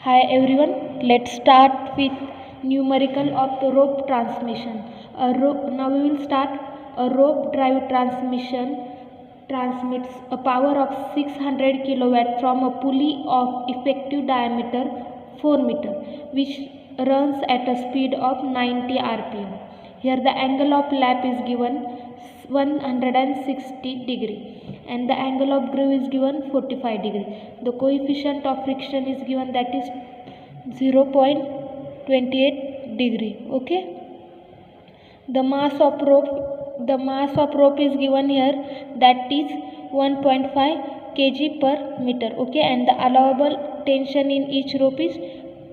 Hi everyone, let's start with numerical of the rope transmission. Now we will start. A rope drive transmission transmits a power of 600 kilowatt from a pulley of effective diameter 4 meter, which runs at a speed of 90 rpm. Here the angle of lap is given 160 degree and the angle of groove is given 45 degree. The coefficient of friction is given, that is 0.28 degree. Okay, the mass of rope is given here, that is 1.5 kg per meter. Okay, and the allowable tension in each rope is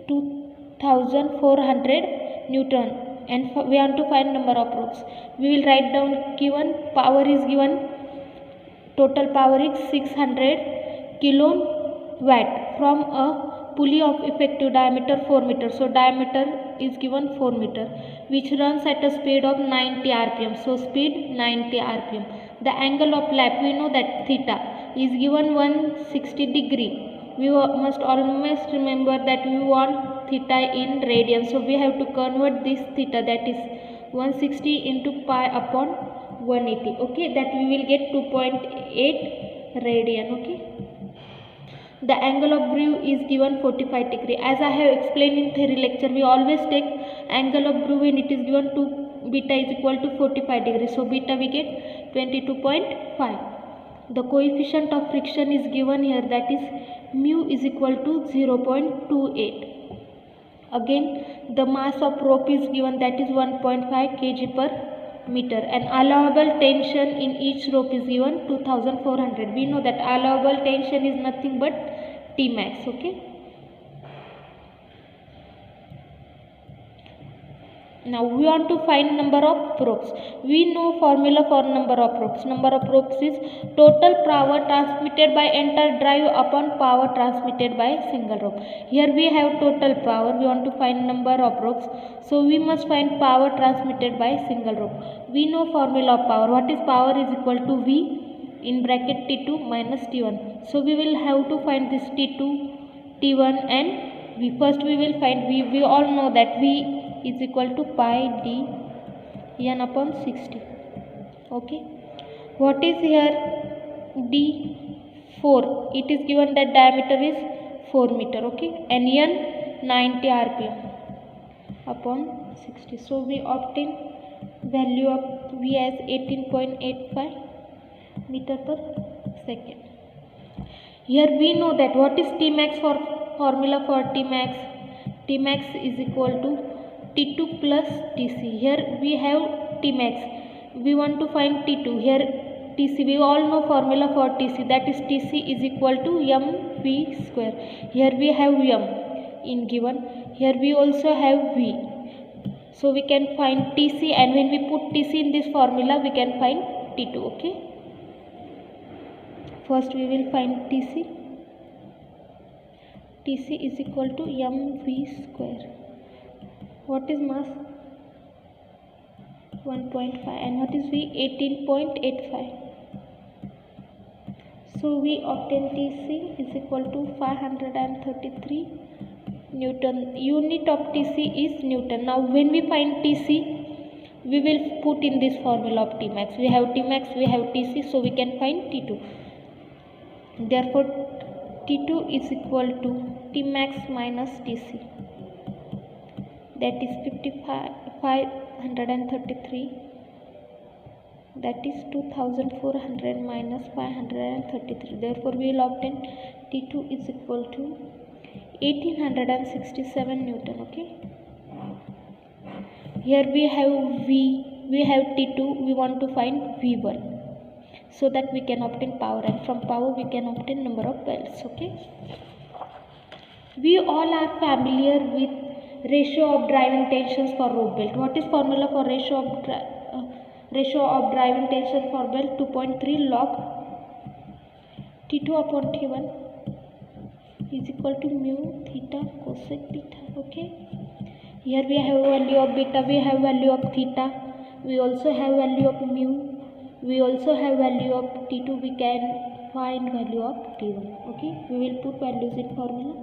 2400 newton, and we want to find number of ropes. We will write down. Given power is given, total power is 600 kilowatt from a pulley of effective diameter 4 meter. So diameter is given 4 meter, which runs at a speed of 90 rpm. So speed 90 rpm. The angle of lap, we know that theta is given 160 degree. We must always remember that we want theta in radian. So we have to convert this theta, that is 160 into pi upon 180. Okay, that we will get 2.8 radian. Okay, the angle of groove is given 45 degree. As I have explained in theory lecture, we always take angle of groove when it is given to beta is equal to 45 degree. So beta we get 22.5. The coefficient of friction is given here, that is mu is equal to 0.28. Again, the mass of rope is given, that is 1.5 kg per meter, and allowable tension in each rope is given 2400. We know that allowable tension is nothing but Tmax. Okay, now we want to find number of ropes. We know formula for number of ropes. Number of ropes is total power transmitted by entire drive upon power transmitted by single rope. Here we have total power, we want to find number of ropes. So we must find power transmitted by single rope. We know formula of power. What is power? Is equal to V in bracket T2 minus T1. So we will have to find this T2, T1 and V. First we will find V. We all know that V is equal to pi d n upon 60. Okay, what is here d? 4. It is given that diameter is 4 meter. Okay, and n 90 rpm upon 60. So we obtain value of V as 18.85 meter per second. Here we know that what is Tmax. For formula for Tmax, Tmax is equal to T2 plus Tc. Here we have Tmax, we want to find T2. Here Tc, we all know formula for Tc, that is Tc is equal to mv square. Here we have m in given, here we also have v. So we can find Tc, and when we put Tc in this formula we can find T2. Okay, first we will find Tc. Tc is equal to mv square. What is mass? 1.5. And what is V? 18.85. So we obtain Tc is equal to 533 Newton. Unit of Tc is Newton. Now when we find Tc, we will put in this formula of Tmax. We have Tmax, we have Tc, so we can find T2. Therefore T2 is equal to Tmax minus Tc, that is 533, that is 2400 minus 533. Therefore we will obtain T2 is equal to 1867 Newton. Okay, here we have V, we have T2, we want to find V1, so that we can obtain power, and from power we can obtain number of belts. Okay, we all are familiar with ratio of driving tensions for rope belt. What is formula for ratio of driving tension for belt? 2.3 log T2 upon T1 is equal to mu theta cosec beta. Okay, here we have value of beta, we have value of theta, we also have value of mu, we also have value of T2, we can find value of T1. Okay, we will put values in formula.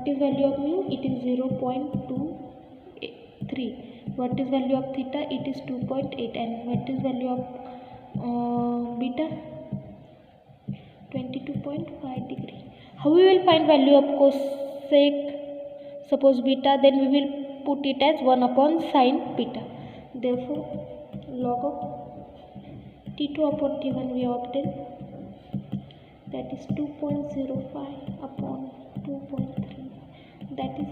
What is value of mu? It is 0.23. What is value of theta? It is 2.8. And what is value of beta? 22.5 degree. How we will find value of cosec suppose beta? Then we will put it as 1 upon sine beta. Therefore log of T2 upon T1 we obtain, that is 2.05 upon 2.3, that is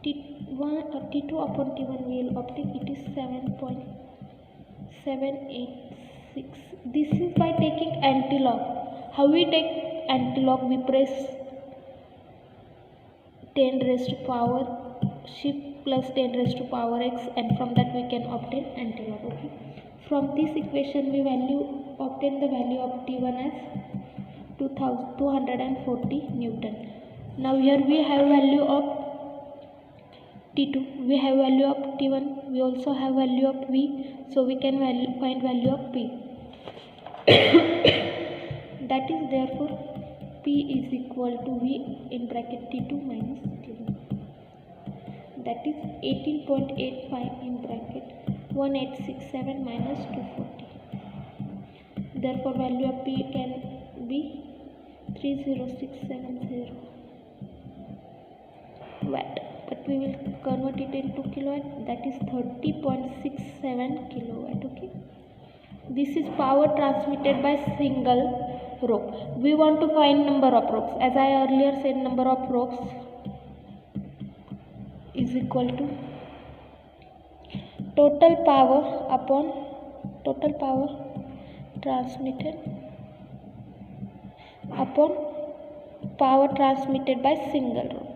T2 upon T1 we will obtain, it is 7.786. This is by taking antilog. How we take antilog? We press 10 raised to power shift plus 10 raised to power x, and from that we can obtain antilog. Okay. From this equation we obtain the value of T1 as 240 Newton. Now here we have value of T2, we have value of T1, we also have value of V, so we can find value of P. That is therefore P is equal to V in bracket T2 minus T1, that is 18.85 in bracket 1867 minus 240. Therefore value of P can be 30670 watt, but we will convert it into kilowatt, that is 30.67 kilowatt. Okay. This is power transmitted by single rope. We want to find number of ropes. As I earlier said, number of ropes is equal to total power upon total power transmitted upon power transmitted by single rope.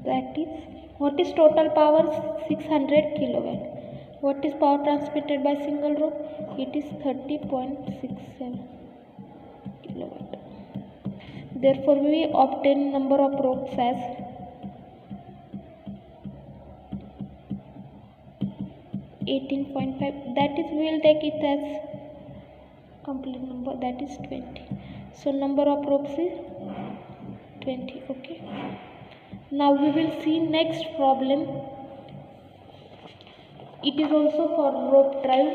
That is, what is total power? 600 kilowatt. What is power transmitted by single rope? It is 30.67 kilowatt. Therefore we obtain number of ropes as 18.5. that is, we will take it as complete number, that is 20. So number of ropes is 20. Okay. Now we will see next problem. It is also for rope drive.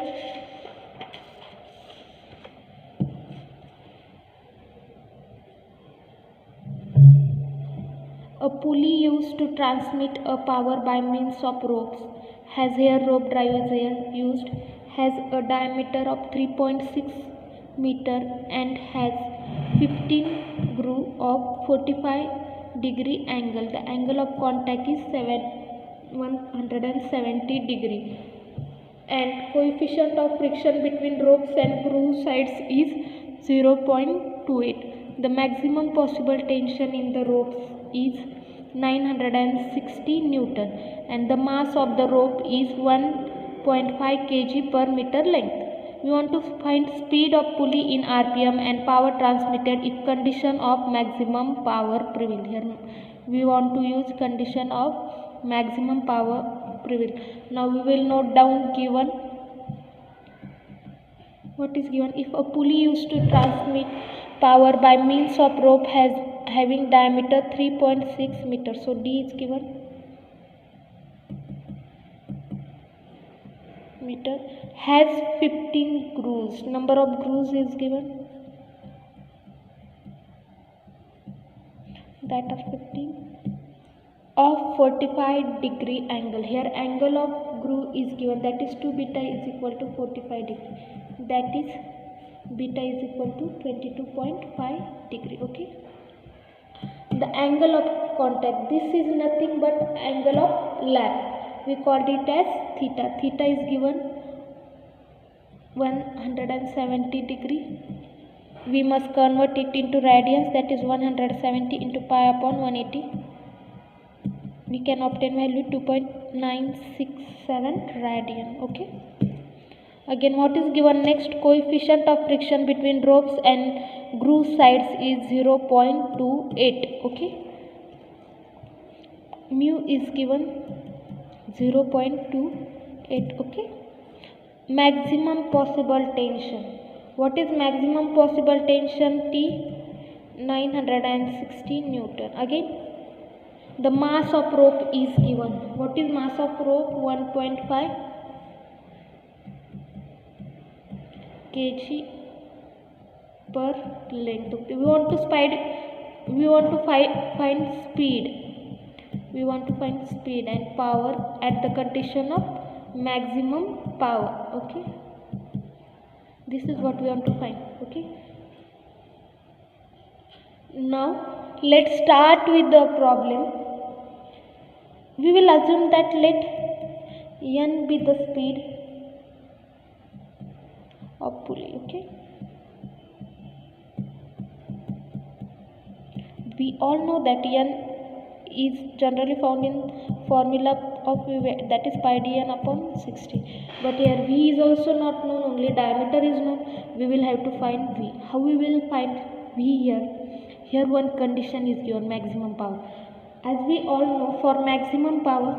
A pulley used to transmit a power by means of ropes, has here rope drive is here used, has a diameter of 3.6 meter and has 15 groove of 45 degree angle. The angle of contact is 170 degree, and coefficient of friction between ropes and groove sides is 0.28. The maximum possible tension in the ropes is 960 Newton, and the mass of the rope is 1.5 kg per meter length. We want to find speed of pulley in RPM and power transmitted if condition of maximum power prevail. Here we want to use condition of maximum power prevail. Now we will note down given. What is given? If a pulley used to transmit power by means of rope having diameter 3.6 meters, so D is given meter, has 15 grooves. Number of grooves is given, that of 15, of 45 degree angle. Here angle of groove is given, that is 2 beta is equal to 45 degree, that is beta is equal to 22.5 degree. Okay. The angle of contact, this is nothing but angle of lap. We called it as theta. Theta is given 170 degree. We must convert it into radians, that is 170 into pi upon 180. We can obtain value 2.967 radian. Okay. Again, what is given next? Coefficient of friction between ropes and groove sides is 0.28. Okay. Mu is given 0.28. 8. Okay. Maximum possible tension. What is maximum possible tension? T 960 Newton. Again, the mass of rope is given. What is mass of rope? 1.5 kg per length. Okay. We want to find speed. We want to find speed and power at the condition of maximum power. Okay, this is what we want to find. Okay, now let's start with the problem. We will assume that let n be the speed of pulley. Okay, we all know that n is generally found in formula of V, that is pi dn upon 60. But here V is also not known, only diameter is known. We will have to find V. How we will find V here? Here one condition is given, maximum power. As we all know, for maximum power,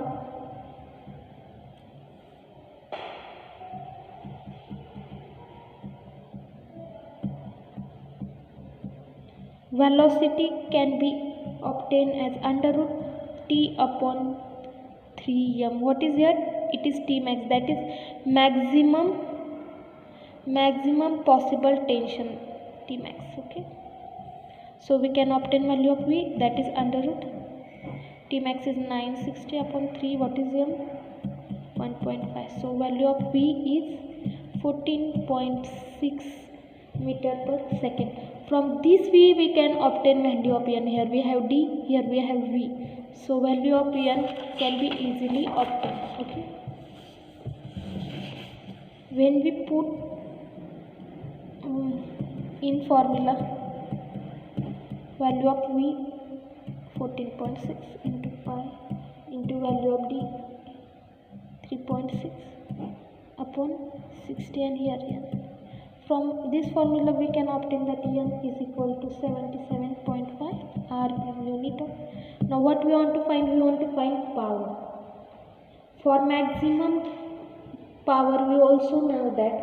velocity can be obtained as under root T upon 3m. What is here? It is T max, that is maximum possible tension, T max. Okay, so we can obtain value of V, that is under root T max is 960 upon 3. What is m? 1.5. So value of V is 14.6 meter per second. From this V we can obtain value of n. Here we have D, here we have V. So value of n can be easily obtained. Okay, when we put in formula, value of V 14.6 into pi into value of D 3.6 upon 60, and here n. From this formula we can obtain that n is equal to 77.5 rpm unit of. Now what we want to find? We want to find power. For maximum power, we also know that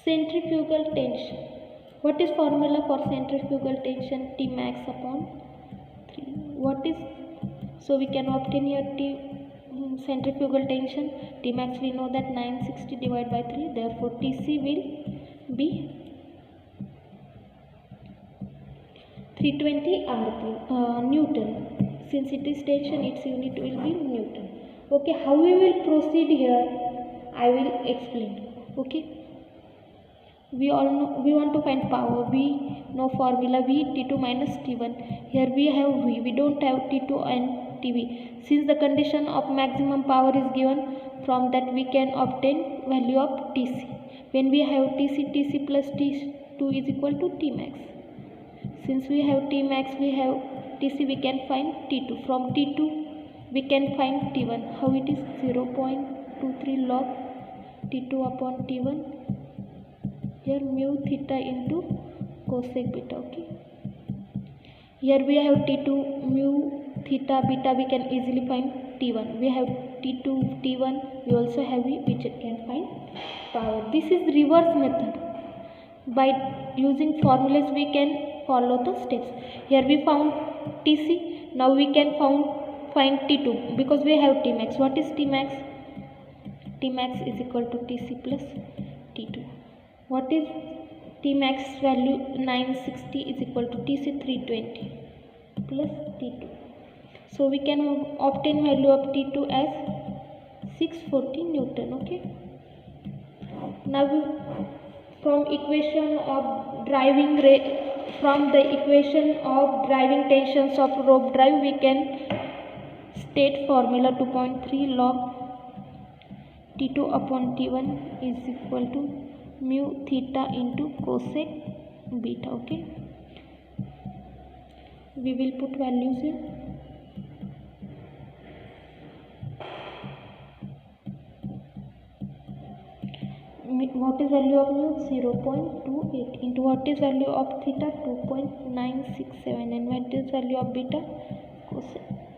centrifugal tension. What is formula for centrifugal tension? T max upon 3. What is, so we can obtain here T centrifugal tension. T max we know that 960 divided by 3. Therefore Tc will be 320 rpm Newton. Since it is tension, its unit will be Newton. Okay, how we will proceed here? I will explain. Okay, we all know, we want to find power. We know formula V T2 minus T1. Here we have V, we don't have T2 and TV. Since the condition of maximum power is given, from that we can obtain value of Tc. When we have Tc plus T2 is equal to T max. Since we have T max, we have Tc, we can find T2. From T2 we can find T1. How it is? 0.23 log T2 upon T1. Here mu theta into cosec beta. Okay, here we have T2 mu theta beta, we can easily find T1. We have T2 T1, we also have V, which can find power. This is reverse method. By using formulas we can follow the steps. Here we found Tc, now we can find T2 because we have T max. What is T max? T max is equal to Tc plus T2. What is T max value? 960 is equal to Tc 320 plus T2. So we can obtain value of T2 as 640 Newton. Okay, now from the equation of driving tensions of rope drive, we can state formula 2.3 log T2 upon T1 is equal to mu theta into cosec beta. Okay, we will put values here. what is value of mu? 0.28 into what is value of theta? 2.967 and what is value of beta?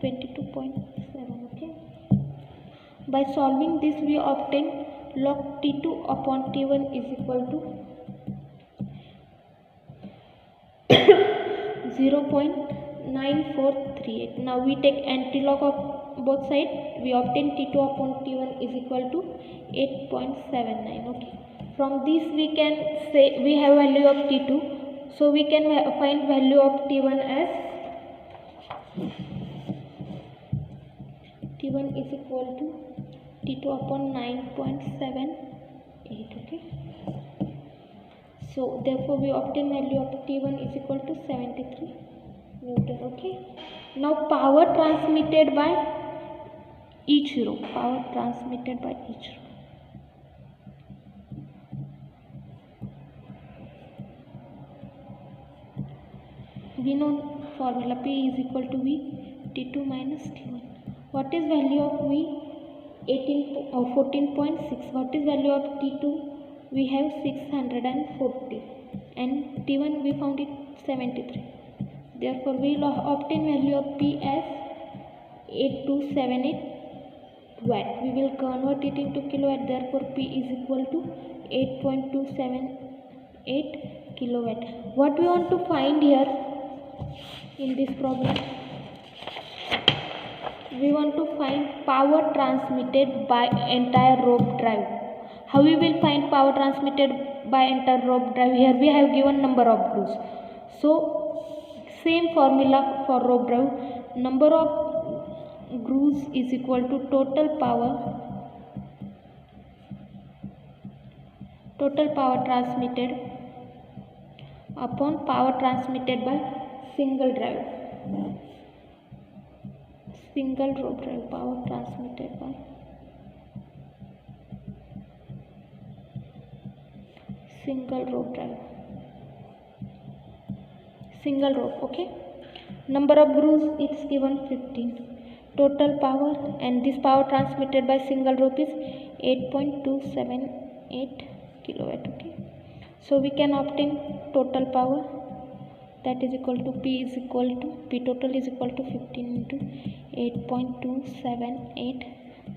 22.7. Okay. By solving this we obtain log T2 upon T1 is equal to 0.9438. Now we take antilog of both sides. We obtain T2 upon T1 is equal to 8.79. Okay. From this we can say we have value of T2. So we can find value of T1 as T1 is equal to T2 upon 9.78. Okay. So therefore we obtain value of T1 is equal to 73 Newton. Okay. Now power transmitted by each row. Power transmitted by each row. We know formula P is equal to V T2 minus T1. What is value of V? 14.6. What is value of T2? We have 640 and T1 we found it 73. Therefore we will obtain value of P as 8278 watt. We will convert it into kilowatt. Therefore P is equal to 8.278 kilowatt. What we want to find here in this problem? We want to find power transmitted by entire rope drive. How we will find power transmitted by entire rope drive? Here we have given number of grooves. So same formula for rope drive. Number of grooves is equal to total power transmitted upon power transmitted by single drive. Single rope drive, power transmitted by single rope drive. Single rope. Okay. Number of grooves it's given 15. Total power, and this power transmitted by single rope is 8.278 kilowatt. Okay. So we can obtain total power, that is equal to P total is equal to 15 into 8.278.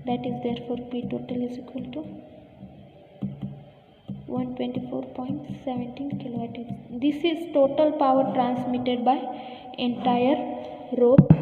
That is therefore P total is equal to 124.17 kilowatt. This is total power transmitted by entire rope